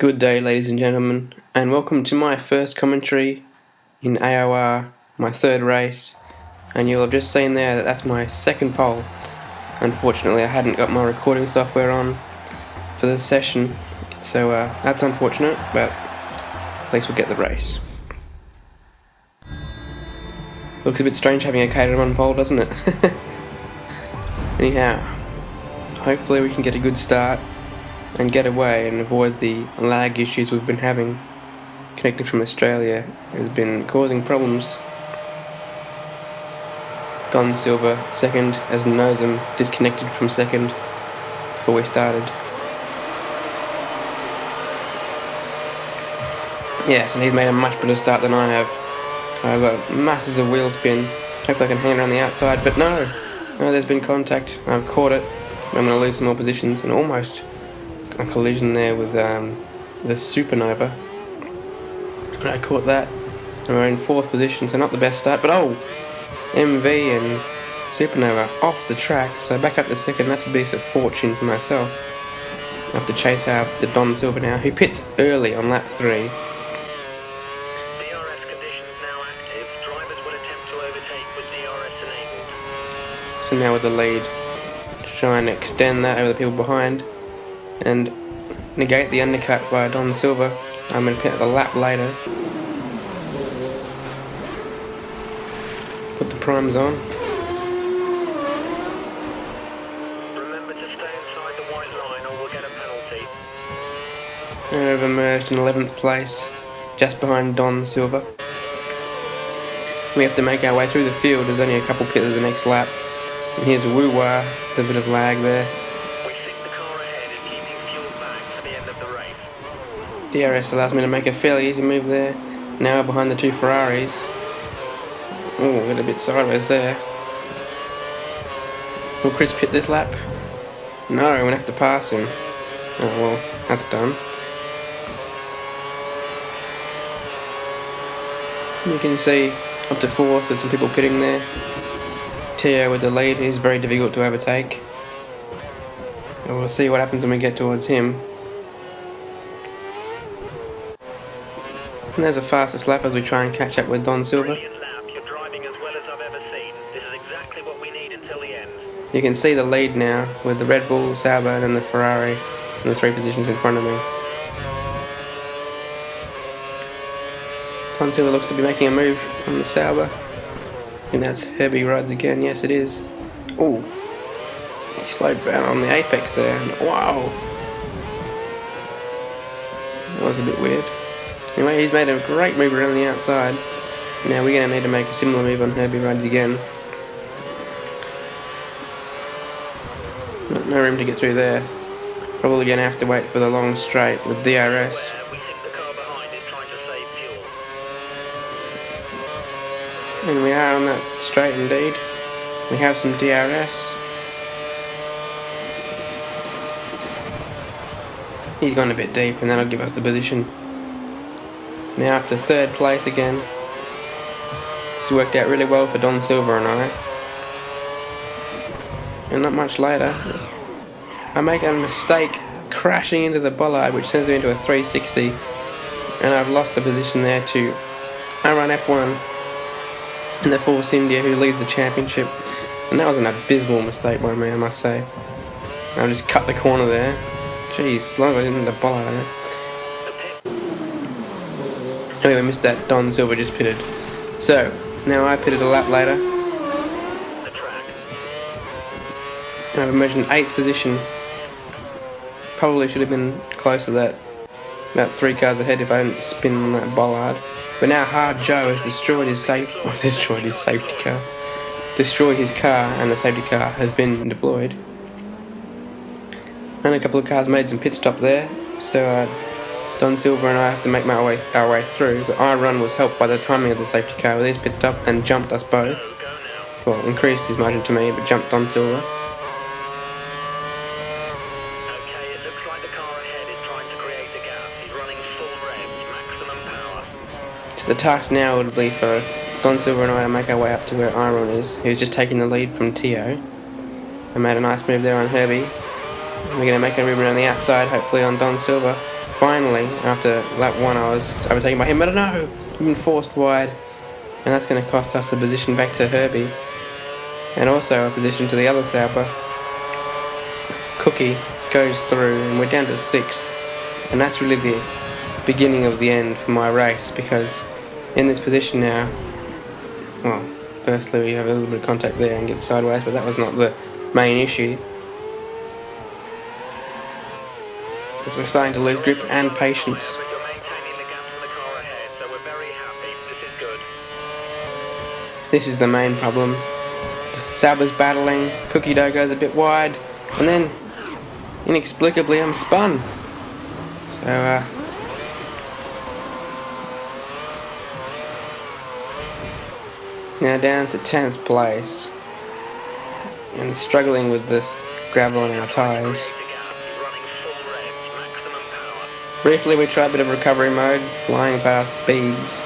Good day, ladies and gentlemen, and welcome to my first commentary in AOR, my third race. And you'll have just seen there that that's my second pole. Unfortunately, I hadn't got my recording software on for this session, so that's unfortunate, but at least we'll get the race. Looks a bit strange having a caterer on pole, doesn't it? Anyhow, hopefully we can get a good start and get away and avoid the lag issues we've been having. Connecting from Australia has been causing problems. Don Silver second, as Nosem disconnected from second before we started. Yes, and he's made a much better start than I have. I've got masses of wheel spin. Hopefully I can hang around the outside, but no, there's been contact. I've caught it. I'm going to lose some more positions, and almost a collision there with the Supernova. And I caught that, and we're in fourth position, so not the best start, but MV and Supernova off the track, so back up to second. That's a piece of fortune for myself. I have to chase out the Don Silver now, who pits early on lap 3. DRS conditions now active. Drivers will attempt to overtake with DRS enabled. So now with the lead, try and extend that over the people behind and negate the undercut by Don Silver. I'm going to pit a lap later. Put the primes on. Remember to stay inside the white line or we'll get a penalty. And I've emerged in 11th place, just behind Don Silver. We have to make our way through the field. There's only a couple pits of the next lap. And here's Woo-Wah, there's a bit of lag there. DRS allows me to make a fairly easy move there. Now behind the two Ferraris. Oh, got a bit sideways there. Will Chris pit this lap? No, I'm gonna have to pass him. Oh well, that's done. You can see up to fourth, there's some people pitting there. Tio with the lead, he's very difficult to overtake. And we'll see what happens when we get towards him. And there's the fastest lap as we try and catch up with Don Silver. Brilliant lap. You're driving as well as I've ever seen. This is exactly what we need until the end. You can see the lead now with the Red Bull, Sauber and the Ferrari in the 3 positions in front of me. Don Silver looks to be making a move on the Sauber. And that's Herbie rides again. Yes, it is. Oh, he slowed down on the apex there. Wow. That was a bit weird. Anyway, he's made a great move around the outside. Now we're going to need to make a similar move on Herbie rides again. No room to get through there. Probably going to have to wait for the long straight with DRS. We think the car behind is trying to save fuel. And we are on that straight indeed. We have some DRS. He's gone a bit deep and that'll give us the position. Now up to third place again. This worked out really well for Don Silver and I. And not much later, I make a mistake crashing into the bollard, which sends me into a 360. And I've lost the position there to run F1 in the Force India, who leads the championship. And that was an abysmal mistake by me, I must say. I just cut the corner there. Jeez, as long as I didn't hit the bollard there. Anyway, we missed that. Don Silver just pitted. So, now I pitted a lap later. And I've emerged in 8th position. Probably should have been close to that. About 3 cars ahead if I didn't spin on that bollard. But now Hard Joe has destroyed his safety car. Destroyed his car, and the safety car has been deployed. And a couple of cars made some pit stop there. So Don Silver and I have to make our way through, but our run was helped by the timing of the safety car with his pit stop and jumped us both. Well, increased his margin to me, but jumped Don Silver. Okay, it looks like the car ahead is trying to create a gap. He's running full revs, maximum power. So the task now would be for Don Silver and I to make our way up to where Iron is, who's just taking the lead from Tio. I made a nice move there on Herbie. We're going to make a move around the outside, hopefully on Don Silver. finally, after lap 1, I was overtaken by him, but no, I've been forced wide, and that's going to cost us a position back to Herbie, and also a position to the other Sauber. Cookie goes through, and we're down to 6th, and that's really the beginning of the end for my race, because in this position now, well, firstly we have a little bit of contact there and get sideways, but that was not the main issue. Because we're starting to lose grip and patience. You're maintaining the gap to the car ahead, so we're very happy. This is good. This is the main problem. Sauber's battling, Cookie Dough goes a bit wide, and then inexplicably I'm spun. So now down to 10th place, and struggling with this gravel on our tyres. Briefly we tried a bit of recovery mode, flying past beads.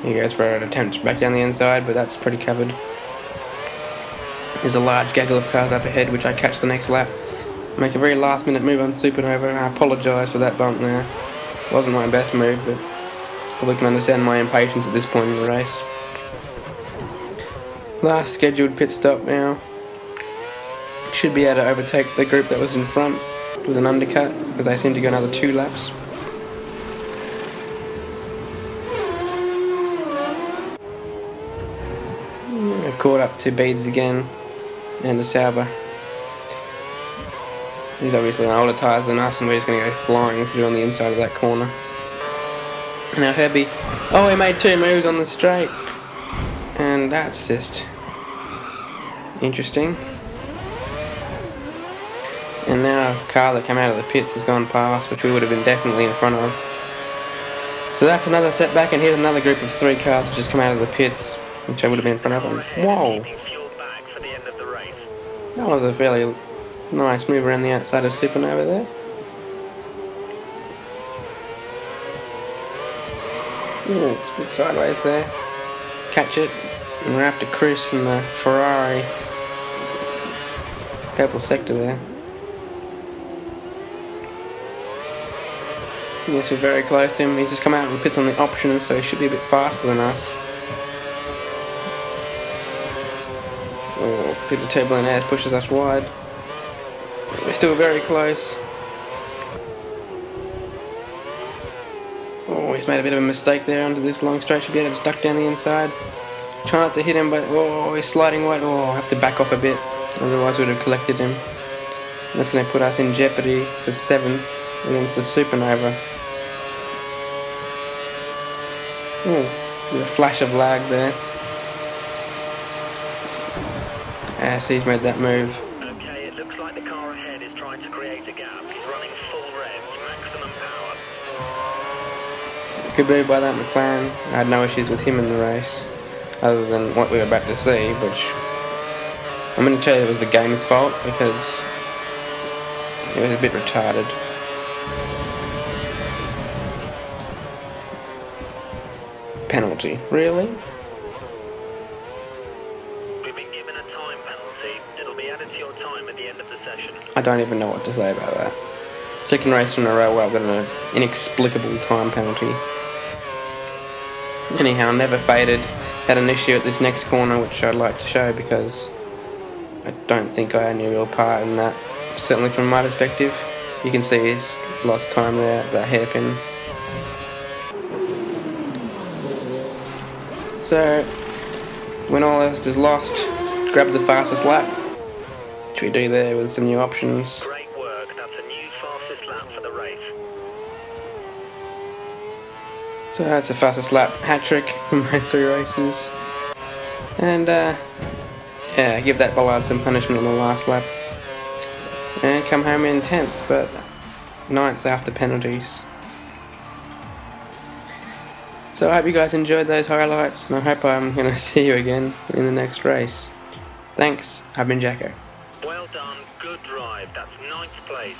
He goes for an attempt back down the inside, but that's pretty covered. There's a large gaggle of cars up ahead, which I catch the next lap. Make a very last minute move on Supernova, and I apologise for that bump there. Wasn't my best move, but probably can understand my impatience at this point in the race. Last scheduled pit stop now. Should be able to overtake the group that was in front with an undercut, because they seem to go another 2 laps. We've caught up to Beads again, and the Sauber. He's obviously on older tyres than us, and we're just going to go flying through on the inside of that corner. Now Herbie, oh, he made 2 moves on the straight, and that's just interesting. And now a car that came out of the pits has gone past, which we would have been definitely in front of. So that's another setback, and here's another group of 3 cars that just come out of the pits, which I would have been in front of. And whoa! That was a fairly nice move around the outside of Supernova there. Ooh, good sideways there. Catch it, and we're after Chris and the Ferrari. Purple sector there. Yes, we're very close to him. He's just come out and pits on the options, so he should be a bit faster than us. Oh, bit of turbulent air pushes us wide. We're still very close. Oh, he's made a bit of a mistake there onto this long straight. Should be able to duck down the inside. Try not to hit him, but oh, he's sliding wide. Oh, I'll have to back off a bit, otherwise we'd have collected him. That's going to put us in jeopardy for 7th against the Supernova. Oh, a flash of lag there. As he's made that move. Okay, it looks like the car ahead is trying to create a gap. He's running full revs, maximum power. Good move by that McLaren. I had no issues with him in the race, other than what we were about to see, which I'm going to tell you it was the game's fault, because it was a bit retarded. Penalty. Really? We've been given a time penalty. It'll be added to your time at the end of the session. I don't even know what to say about that. Second race in a row where I've got an inexplicable time penalty. Anyhow, never faded. Had an issue at this next corner, which I'd like to show, because I don't think I had any real part in that. Certainly from my perspective. You can see he's lost time there, that hairpin. So, when all else is lost, grab the fastest lap, which we do there with some new options. Great work. That's a new fastest lap for the race. So that's a fastest lap hat-trick from my 3 races. And yeah, give that bollard some punishment on the last lap. And come home in 10th, but 9th after penalties. So I hope you guys enjoyed those highlights, and I hope I'm going to see you again in the next race. Thanks, I've been Jacko. Well done. Good drive. That's 9th place.